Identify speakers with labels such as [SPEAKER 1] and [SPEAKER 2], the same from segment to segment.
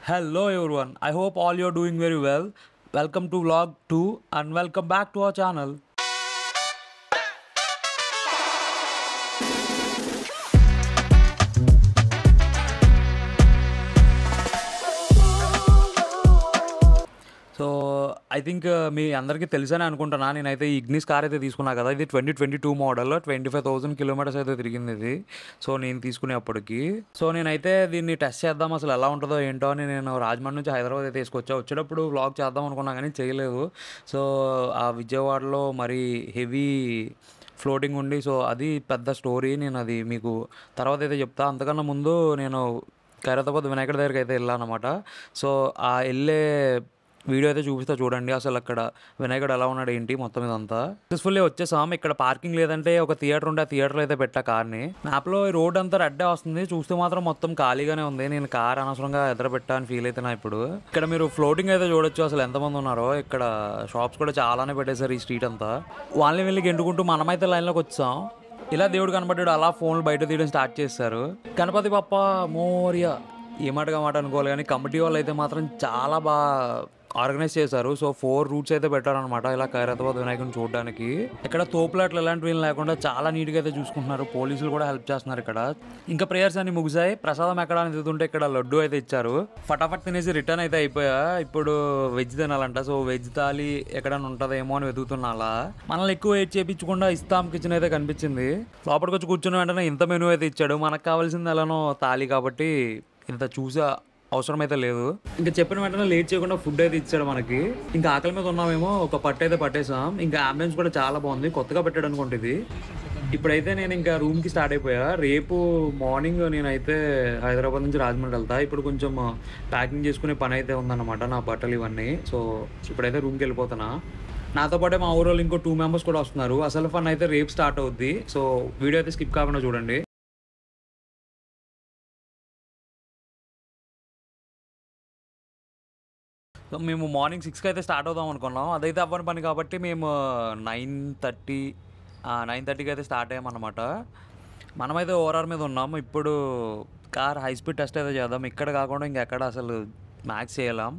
[SPEAKER 1] Hello everyone, I hope all you're doing very well. Welcome to vlog 2 and welcome back to our channel. So I think మీ అందరికీ తెలుసని అనుకుంటున్నా. నేనైతే ఈ Ignis car అయితే తీసుకున్నా కదా, ఇది 2022 మోడల్ 25,000 కిలోమీటర్స్ అయితే తిరిగింది ఇది. సో నేను తీసుకునేప్పటికి నేనైతే దీన్ని టెస్ట్ చేద్దాం అసలు ఎలా ఉంటుందో ఏంటో అని నేను రాజమండ్రి నుంచి హైదరాబాద్ అయితే వచ్చేటప్పుడు వ్లాగ్ చేద్దాం అనుకున్నా కానీ చేయలేదు. సో ఆ విజయవాడలో మరి హెవీ ఫ్లోటింగ్ ఉండి సో అది పెద్ద స్టోరీ. నేను అది మీకు తర్వాత అయితే చెప్తా. అంతకన్నా ముందు నేను ఖైరతాబాద్ వినాయకుడి దగ్గరికి అయితే వెళ్ళాను అనమాట. సో ఆ వెళ్ళే వీడియో అయితే చూపిస్తా చూడండి. అసలు అక్కడ వినాయకుడు ఎలా ఉన్నాడు ఏంటి మొత్తం ఇదంతా. సక్సెస్ఫుల్లీ వచ్చేసాం. ఇక్కడ పార్కింగ్ లేదంటే ఒక థియేటర్ ఉంటే ఆ థియేటర్లో అయితే పెట్టా కార్ని. మ్యాప్లో ఈ రోడ్ అంతా రెడ్డే వస్తుంది, చూస్తే మాత్రం మొత్తం ఖాళీగానే ఉంది. నేను కార్ అనవసరంగా ఎదురు పెట్టా అని ఫీల్ అవుతున్నా ఇప్పుడు. ఇక్కడ మీరు ఫ్లోటింగ్ అయితే చూడొచ్చు అసలు ఎంతమంది ఉన్నారో. ఇక్కడ షాప్స్ కూడా చాలానే పెట్టేశారు ఈ స్ట్రీట్ అంతా. వాళ్ళని వెళ్ళి గెంటుకుంటూ మనమైతే లైన్లోకి వచ్చాం. ఇలా దేవుడు కనబడ్డాడు, అలా ఫోన్లు బయట తీయడం స్టార్ట్ చేశారు. గణపతి బప్ప మోరియా ఏ మాటగా మాట అనుకోవాలి కానీ కమిటీ వాళ్ళు అయితే మాత్రం చాలా బాగా ఆర్గనైజ్ చేశారు. సో 4 రూట్స్ అయితే పెట్టారనమాట ఇలా ఖైరతాబాద్ వినాయకుడిని చూడడానికి. ఇక్కడ తోపులాట్లు ఎలాంటివి లేకుండా చాలా నీట్గా అయితే చూసుకుంటున్నారు. పోలీసులు కూడా హెల్ప్ చేస్తున్నారు ఇక్కడ. ఇంకా ప్రేయర్స్ అన్ని ముగిసాయి. ప్రసాదం ఎక్కడ అని తింటుంటే ఇక్కడ లడ్డు అయితే ఇచ్చారు. ఫటాఫట్ తినేసి రిటర్న్ అయితే అయిపోయా. ఇప్పుడు వెజ్ తినాలంట. సో వెజ్ థాలి ఎక్కడైనా ఉంటుందేమో అని వెతుకుతున్నా. అలా మనల్ని ఎక్కువ వెయిట్ చేయించకుండా ఇస్తాం కిచెన్ అయితే కనిపించింది. లోపలికి వచ్చి కూర్చున్న వెంటనే ఇంత మెనూ అయితే ఇచ్చాడు. మనకు కావాల్సింది ఎలానో థాలి కాబట్టి ఇంత చూసా అవసరం అయితే లేదు. ఇంకా చెప్పిన వెంటనే లేట్ చేయకుండా ఫుడ్ అయితే ఇచ్చాడు మనకి. ఇంకా ఆకలి మీద ఉన్నామేమో ఒక పట్టు అయితే పట్టేసాం. ఇంకా అంబులెన్స్ కూడా చాలా బాగుంది, కొత్తగా పెట్టాడు అనుకుంటుంది. ఇప్పుడైతే నేను ఇంకా రూమ్కి స్టార్ట్ అయిపోయా. రేపు మార్నింగ్ నేనైతే హైదరాబాద్ నుంచి రాజమండ్రి వెళ్తా. ఇప్పుడు కొంచెం ప్యాకింగ్ చేసుకునే పని అయితే ఉందన్నమాట, నా బట్టలు ఇవన్నీ. సో ఇప్పుడైతే రూమ్కి వెళ్ళిపోతున్నా. నాతో పాటే మా ఊరోళ్ళు ఇంకో 2 మెంబర్స్ కూడా వస్తున్నారు. అసలు ఫన్ అయితే రేపు స్టార్ట్ అవుద్ది. సో వీడియో అయితే స్కిప్ కాకుండా చూడండి. సో మేము మార్నింగ్ 6కి అయితే స్టార్ట్ అవుదాం అనుకున్నాం. అదైతే అవ్వని పని కాబట్టి మేము 9:30కి అయితే స్టార్ట్ అయ్యామన్నమాట. మనమైతే ఓఆర్ఆర్ మీద ఉన్నాము. ఇప్పుడు కార్ హై స్పీడ్ టెస్ట్ అయితే చేద్దాం. ఇక్కడ కాకుండా ఇంకెక్కడ అసలు మ్యాక్స్ చేయలేం.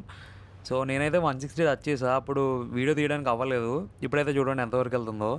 [SPEAKER 1] సో నేనైతే 160 టచ్ చేసా. అప్పుడు వీడియో తీయడానికి అవ్వలేదు. ఇప్పుడైతే చూడండి ఎంతవరకు వెళ్తుందో.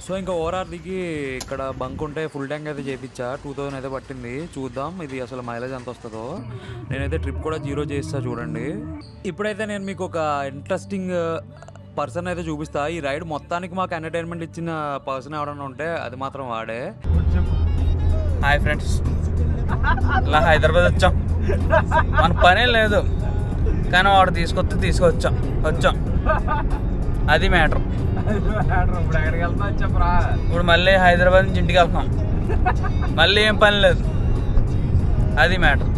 [SPEAKER 1] సో ఇంకా ఓఆర్ఆర్ దిగి ఇక్కడ బంక్ ఉంటే ఫుల్ ట్యాంక్ అయితే చేయించా. 2000 అయితే పట్టింది. చూద్దాం ఇది అసలు మైలేజ్ ఎంత వస్తుందో. నేనైతే ట్రిప్ కూడా 0 చేస్తా చూడండి. ఇప్పుడైతే నేను మీకు ఒక ఇంట్రెస్టింగ్ పర్సన్ అయితే చూపిస్తా. ఈ రైడ్ మొత్తానికి మాకు ఎంటర్టైన్మెంట్ ఇచ్చిన పర్సన్ ఎవరైనా ఉంటే అది మాత్రం వాడే.
[SPEAKER 2] హాయ్ ఫ్రెండ్స్, ఇలా హైదరాబాద్ వచ్చాం. మన పనే లేదు కానీ వాడు తీసుకొచ్చాం. అది మ్యాటర్. ఇప్పుడు మళ్ళీ హైదరాబాద్ నుంచి ఇంటికి వెళ్తాం. మళ్ళీ ఏం పని లేదు, అది మ్యాటర్.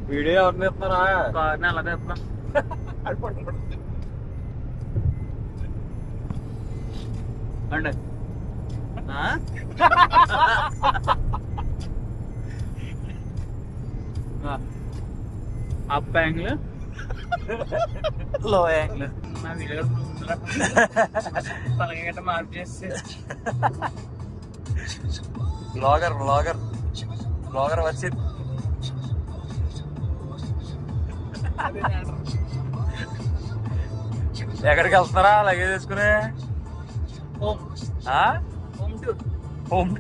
[SPEAKER 1] వీడియో ఎవరిని తెస్తున్నారా?
[SPEAKER 2] కార్ని అలా తెస్తున్నా. Up angle, low angle. నా వీడియో తలకి గట్ట మార్పు చేస్తే బ్లాగర్ వచ్చింది.
[SPEAKER 1] ఎక్కడికి వెళ్తున్నారా లగేజ్ తీసుకుని? హోమ్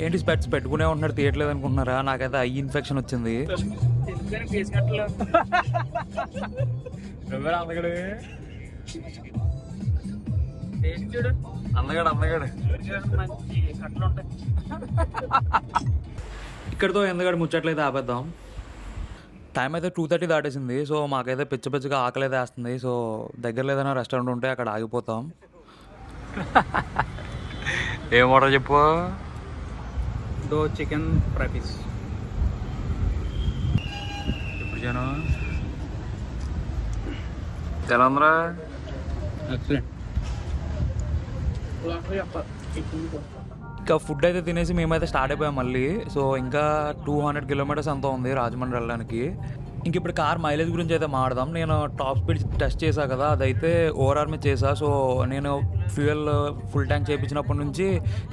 [SPEAKER 1] ఏంటి స్పెట్స్ పెట్టుకునే ఉంటున్నాడు, తీయట్లేదు అనుకుంటున్నారా? నాకైతే ఐ ఇన్ఫెక్షన్ వచ్చింది.
[SPEAKER 2] చూడు
[SPEAKER 1] అందగాడు
[SPEAKER 2] మంచి కట్లు ఉంటాయి.
[SPEAKER 1] ఇక్కడితో ఎందుకంటే ముచ్చట్లయితే ఆపేద్దాం. టైం అయితే 2:30 దాటేసింది. సో మాకైతే పిచ్చగా ఆకలి అయితే వేస్తుంది. సో దగ్గరలో ఏదైనా రెస్టారెంట్ ఉంటే అక్కడ ఆగిపోతాం. ఏం ఆర్డర్ చెప్పు?
[SPEAKER 2] 2 చికెన్ ఫ్రై పీస్.
[SPEAKER 1] ఎప్పుడు చేయను ఎలా ఉందిరా?
[SPEAKER 2] ఎక్సలెంట్.
[SPEAKER 1] ఇంకా ఫుడ్ అయితే తినేసి మేమైతే స్టార్ట్ అయిపోయాం మళ్ళీ. సో ఇంకా 200 కిలోమీటర్స్ అంతా ఉంది రాజమండ్రి వెళ్ళడానికి. ఇంక ఇప్పుడు కార్ మైలేజ్ గురించి అయితే మాట్లాడదాం. నేను టాప్ స్పీడ్ టెస్ట్ చేశా కదా, అదైతే ఓఆర్ఆర్ మీద చేశా. సో నేను ఫ్యూయల్ ఫుల్ ట్యాంక్ చేయించినప్పటి నుంచి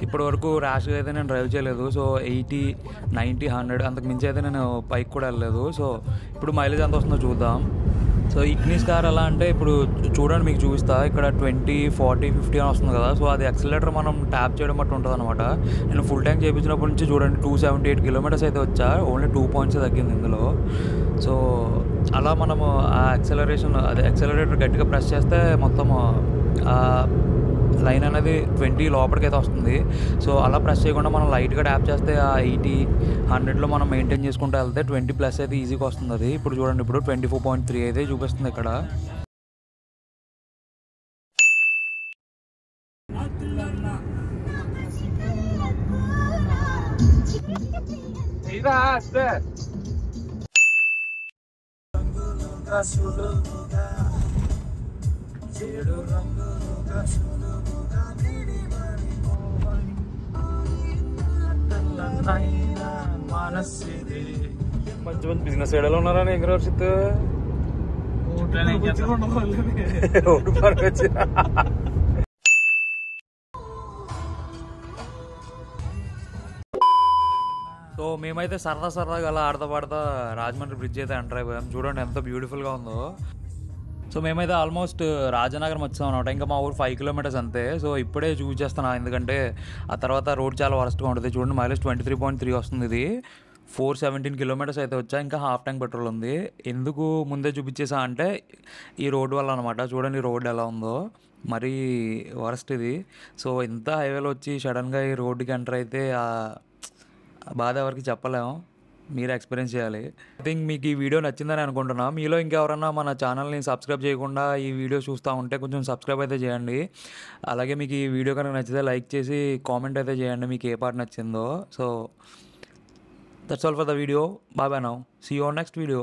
[SPEAKER 1] ఇప్పటి వరకు ర్యాష్గా అయితే నేను డ్రైవ్ చేయలేదు. సో 80, 90, 100 అంతకు మించి అయితే నేను పైకి కూడా వెళ్ళలేదు. సో ఇప్పుడు మైలేజ్ ఎంత వస్తుందో చూద్దాం. సో ఇగ్నిస్ కార్ ఎలా అంటే ఇప్పుడు చూడండి, మీకు చూపిస్తా. ఇక్కడ 20, 40, 50 అని వస్తుంది కదా. సో అది యాక్సిలరేటర్ మనం ట్యాప్ చేయడం బట్టి ఉంటుంది అనమాట. నేను ఫుల్ ట్యాంక్ చేయించినప్పటి నుంచి చూడండి 278 కిలోమీటర్స్ అయితే వచ్చా. ఓన్లీ 2 పాయింట్స్ తగ్గింది ఇందులో. సో అలా మనము ఆ యాక్సిలరేటర్ గట్టిగా ప్రెస్ చేస్తే మొత్తం లైన్ అనేది 20 లోపలికి అయితే వస్తుంది. సో అలా ప్రెస్ చేయకుండా మనం లైట్గా ట్యాప్ చేస్తే ఆ 80, 100లో మనం మెయింటైన్ చేసుకుంటూ వెళ్తే 20+ అయితే ఈజీగా వస్తుంది. అది ఇప్పుడు చూడండి, ఇప్పుడు 24.3 అయితే చూపిస్తుంది ఇక్కడ. మంచి మంచి బిజినెస్ ఐడియాలు ఉన్నారా ఇంగ్రోషిత్? సో మేమైతే సరదాగా అలా ఆడతా పాడతా రాజమండ్రి బ్రిడ్జ్ అయితే ఎంటర్ అయిపోయాం. చూడండి ఎంత బ్యూటిఫుల్గా ఉందో. సో మేమైతే ఆల్మోస్ట్ రాజనగరం వచ్చాం అనమాట. ఇంకా మా ఊరు 5 కిలోమీటర్స్ అంతే. సో ఇప్పుడే చూస్ చేస్తున్నా, ఎందుకంటే ఆ తర్వాత రోడ్ చాలా వరస్ట్గా ఉంటుంది. చూడండి మైలేజ్ 23.3 వస్తుంది. ఇది 417 కిలోమీటర్స్ అయితే వచ్చా. ఇంకా హాఫ్ ట్యాంక్ పెట్రోల్ ఉంది. ఎందుకు ముందే చూపించేసా అంటే ఈ రోడ్ వల్ల అనమాట. చూడండి రోడ్ ఎలా ఉందో, మరీ వరస్ట్ ఇది. సో ఇంత హైవేలో వచ్చి సడన్గా ఈ రోడ్డుకి ఎంటర్ అయితే ఆ బాధ ఎవరికి చెప్పలేము, మీరు ఎక్స్పీరియన్స్ చేయాలి. ఐ థింక్ మీకు ఈ వీడియో నచ్చిందని అనుకుంటున్నా. మీలో ఇంకెవరన్నా మన ఛానల్ని సబ్స్క్రైబ్ చేయకుండా ఈ వీడియో చూస్తూ ఉంటే కొంచెం సబ్స్క్రైబ్ అయితే చేయండి. అలాగే మీకు ఈ వీడియో కనుక నచ్చితే లైక్ చేసి కామెంట్ అయితే చేయండి మీకు ఏ పార్ట్ నచ్చిందో. So that's all for the video. Bye bye now. See you on next video.